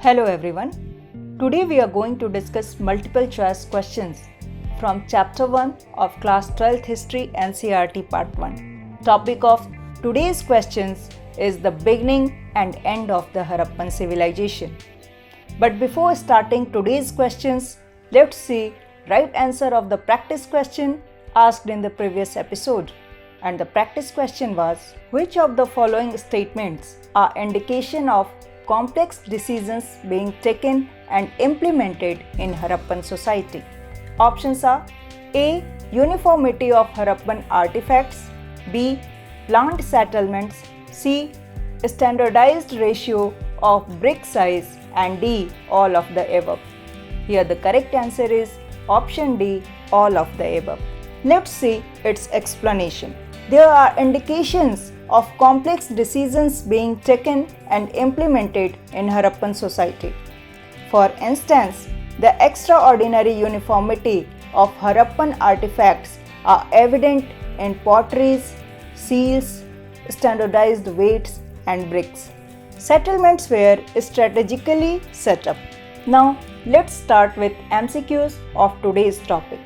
Hello everyone. Today we are going to discuss multiple choice questions from chapter 1 of class 12th history NCERT part 1. Topic of today's questions is the beginning and end of the Harappan civilization. But before starting today's questions, let's see right answer of the practice question asked in the previous episode. And the practice question was, which of the following statements are indication of complex decisions being taken and implemented in Harappan society? Options are A. Uniformity of Harappan artifacts, B. Plant settlements, C. Standardized ratio of brick size, and D. All of the above. Here the correct answer is option D, all of the above. Let's see its explanation. There are indications of complex decisions being taken and implemented in Harappan society. For instance, the extraordinary uniformity of Harappan artifacts are evident in potteries, seals, standardized weights, and bricks. Settlements were strategically set up. Now, let's start with MCQs of today's topic,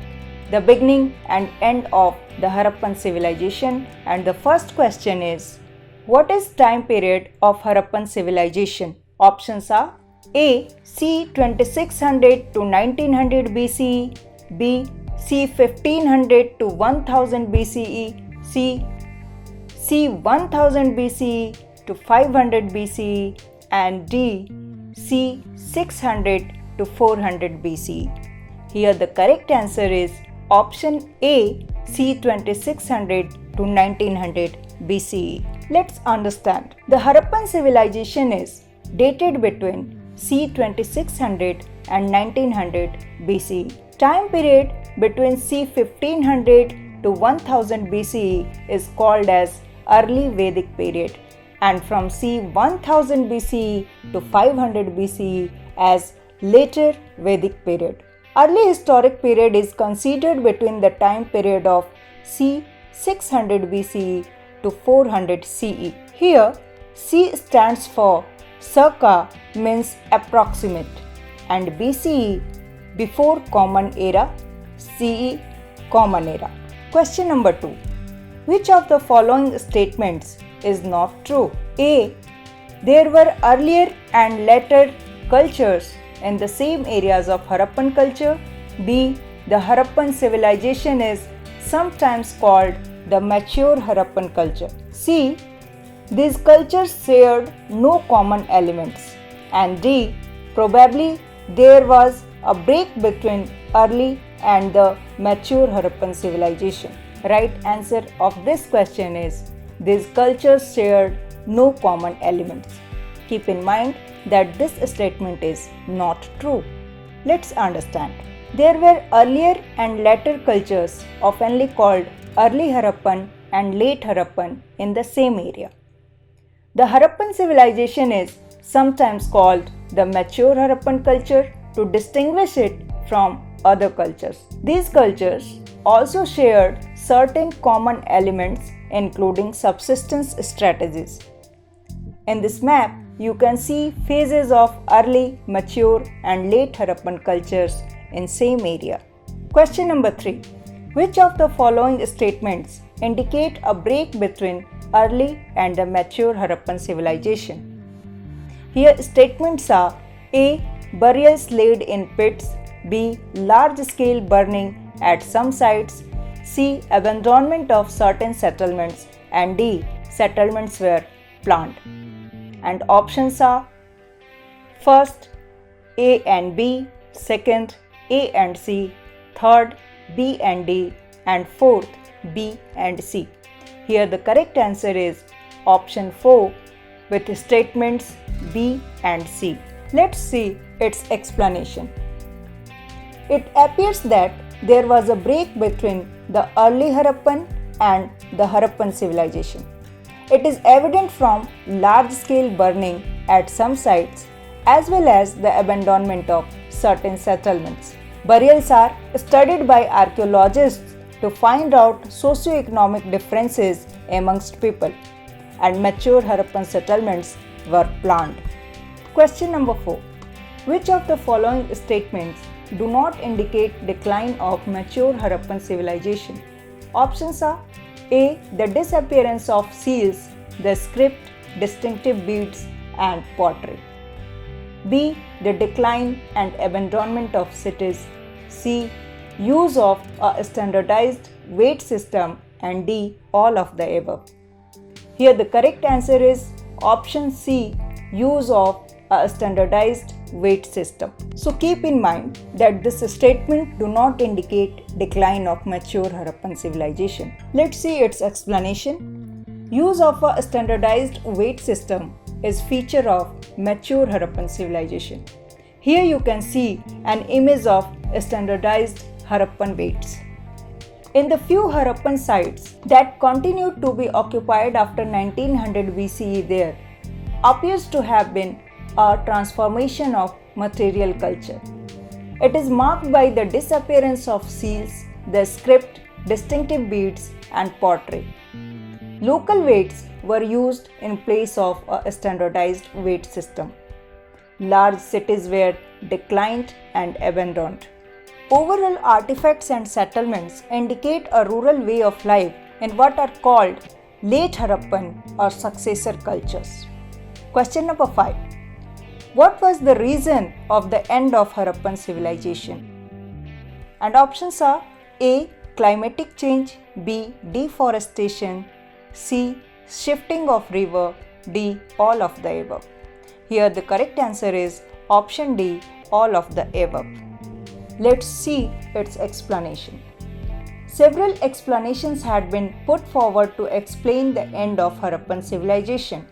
the beginning and end of the Harappan civilization, and the first question is, what is time period of Harappan civilization? Options are A. C. 2600 to 1900 BCE, B. C. 1500 to 1000 BCE, C. 1000 BCE to 500 BCE, and D. C. 600 to 400 BCE. Here the correct answer is option A, C. 2600 to 1900 BCE. Let's understand. The Harappan civilization is dated between C. 2600 and 1900 BCE. Time period between C. 1500 to 1000 BCE is called as early Vedic period, and from C. 1000 BCE to 500 BCE as later Vedic period. Early historic period is considered between the time period of C. 600 BCE to 400 CE. Here, C stands for circa, means approximate, and BCE before Common Era, CE Common Era. Question number 2. Which of the following statements is not true? A. There were earlier and later cultures in the same areas of Harappan culture. B. The Harappan civilization is sometimes called the mature Harappan culture. C. These cultures shared no common elements. And D. Probably there was a break between early and the mature Harappan civilization. Right answer of this question is these cultures shared no common elements. Keep in mind that this statement is not true. Let's understand. There were earlier and later cultures, oftenly called early Harappan and late Harappan, in the same area. The Harappan civilization is sometimes called the mature Harappan culture to distinguish it from other cultures. These cultures also shared certain common elements, including subsistence strategies. In this map, you can see phases of early, mature, and late Harappan cultures in same area. Question number 3. Which of the following statements indicate a break between early and the mature Harappan civilization? Here statements are A. Burials laid in pits, B. Large-scale burning at some sites, C. Abandonment of certain settlements, and D. Settlements were planned. And options are first A and B, second A and C, third B and D, and fourth B and C. Here the correct answer is option 4 with statements B and C. Let's see its explanation. It appears that there was a break between the early Harappan and the Harappan civilization. It is evident from large-scale burning at some sites as well as the abandonment of certain settlements. Burials are studied by archaeologists to find out socio-economic differences amongst people, and mature Harappan settlements were planned. Question number 4. Which of the following statements do not indicate decline of mature Harappan civilization? Options are A. The disappearance of seals, the script, distinctive beads and pottery. B. The decline and abandonment of cities. C. Use of a standardized weight system, and D. All of the above. Here the correct answer is option C. Use of a standardized weight system. So keep in mind that this statement do not indicate decline of mature Harappan civilization. Let's see its explanation. Use of a standardized weight system is feature of mature Harappan civilization. Here you can see an image of standardized Harappan weights. In the few Harappan sites that continued to be occupied after 1900 BCE, there appears to have been a transformation of material culture. It is marked by the disappearance of seals, the script, distinctive beads and pottery. Local weights were used in place of a standardized weight system. Large cities were declined and abandoned. Overall artifacts and settlements indicate a rural way of life in what are called late Harappan or successor cultures. Question number 5. What was the reason of the end of Harappan civilization? And options are A. Climatic change, B. Deforestation, C. Shifting of river, D. All of the above. Here the correct answer is option D. All of the above. Let's see its explanation. Several explanations had been put forward to explain the end of Harappan civilization.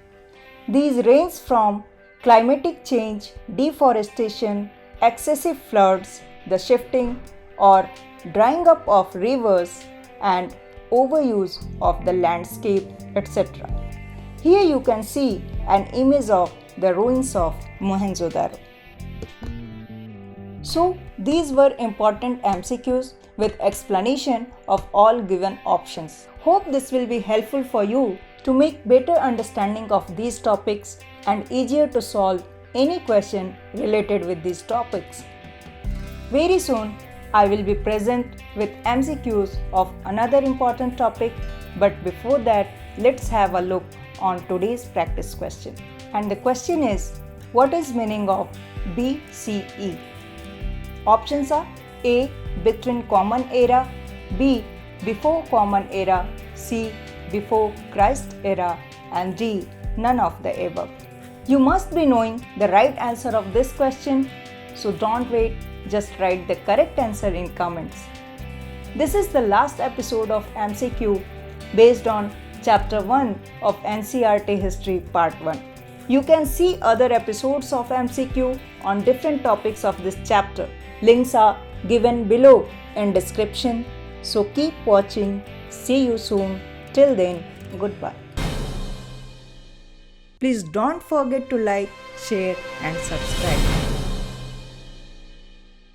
These range from climatic change, deforestation, excessive floods, the shifting or drying up of rivers, and overuse of the landscape, etc. Here you can see an image of the ruins of Mohenjo-daro. So, these were important MCQs with explanation of all given options. Hope this will be helpful for you to make better understanding of these topics and easier to solve any question related with these topics. Very soon, I will be present with MCQs of another important topic, but before that, let's have a look on today's practice question. And the question is, what is meaning of BCE? Options are A. Between Common Era, B. Before Common Era, C. Before Christ Era, and D. None of the above. You must be knowing the right answer of this question, so don't wait, just write the correct answer in comments. This is the last episode of MCQ based on Chapter 1 of NCERT History Part 1. You can see other episodes of MCQ on different topics of this chapter. Links are given below in description. So keep watching. See you soon. Till then, goodbye. Please don't forget to like, share and subscribe.